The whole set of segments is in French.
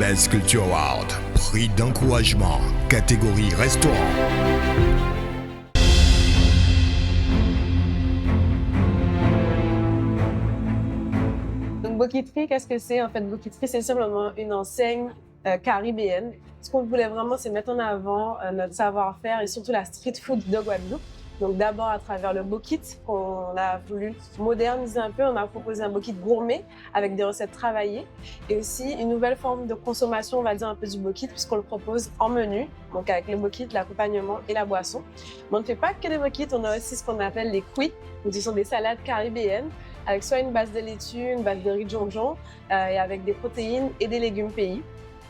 Guinness Culture Award, prix d'encouragement, catégorie restaurant. Donc Bokitri, qu'est-ce que c'est? En fait, Bokitri, c'est simplement une enseigne caribéenne. Ce qu'on voulait vraiment, c'est mettre en avant notre savoir-faire et surtout la street food de Guadeloupe. Donc d'abord à travers le bokit qu'on a voulu moderniser un peu, on a proposé un bokit gourmet avec des recettes travaillées et aussi une nouvelle forme de consommation, on va dire un peu du bokit puisqu'on le propose en menu, donc avec le bokit, l'accompagnement et la boisson. Mais on ne fait pas que des bokits, on a aussi ce qu'on appelle les cuits, donc ce sont des salades caribéennes avec soit une base de laitue, une base de riz de jonjon et avec des protéines et des légumes pays.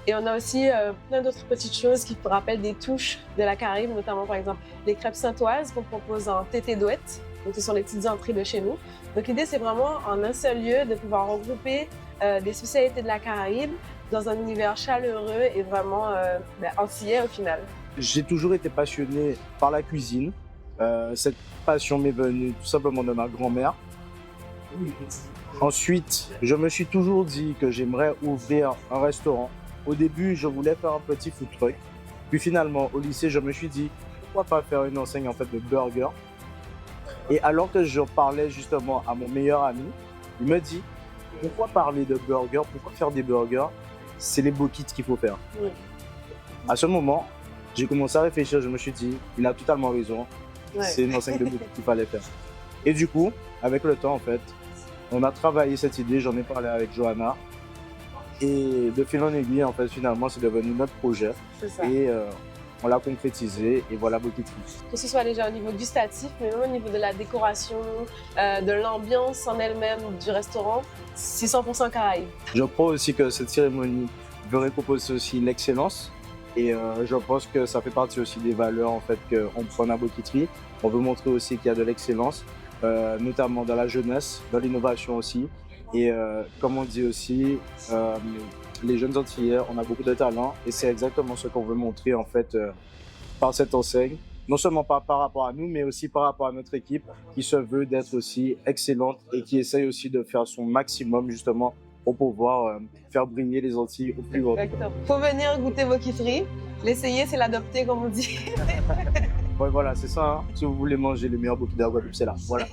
Et on a aussi plein d'autres petites choses qui rappellent des touches de la Caraïbe, notamment par exemple les crêpes saintoises qu'on propose en tété douette. Donc ce sont les petites entrées de chez nous. Donc l'idée c'est vraiment en un seul lieu de pouvoir regrouper des spécialités de la Caraïbe dans un univers chaleureux et vraiment antillais au final. J'ai toujours été passionné par la cuisine. Cette passion m'est venue tout simplement de ma grand-mère. Ensuite, je me suis toujours dit que j'aimerais ouvrir un restaurant. Au début, je voulais faire un petit food truck. Puis finalement, au lycée, je me suis dit, pourquoi pas faire une enseigne en fait de burgers. Et alors que je parlais justement à mon meilleur ami, il me dit, pourquoi parler de burgers, pourquoi faire des burgers? C'est les bokits qu'il faut faire. Oui. À ce moment, j'ai commencé à réfléchir, je me suis dit, il a totalement raison. Ouais. C'est une enseigne de bokits qu'il fallait faire. Et du coup, avec le temps en fait, on a travaillé cette idée, j'en ai parlé avec Johanna. Et de fil en aiguille, en fait, finalement, c'est devenu notre projet. C'est ça. Et on l'a concrétisé et voilà Bokitri. Que ce soit déjà au niveau gustatif, mais même au niveau de la décoration, de l'ambiance en elle-même du restaurant, c'est 100% Caraïbe. Je crois aussi que cette cérémonie veut récompenser aussi l'excellence. Et je pense que ça fait partie aussi des valeurs en fait, qu'on prend à Bokitri. On veut montrer aussi qu'il y a de l'excellence, notamment dans la jeunesse, dans l'innovation aussi. Et comme on dit aussi, les jeunes Antillais, on a beaucoup de talent et c'est exactement ce qu'on veut montrer en fait par cette enseigne. Non seulement par rapport à nous, mais aussi par rapport à notre équipe qui se veut d'être aussi excellente et qui essaye aussi de faire son maximum justement pour pouvoir faire briller les Antilles au plus haut. Exactement. Faut venir goûter Bokitri. L'essayer, c'est l'adopter, comme on dit. Ouais, voilà, c'est ça. Hein. Si vous voulez manger les meilleurs bokits de la Guadeloupe, c'est là. Voilà.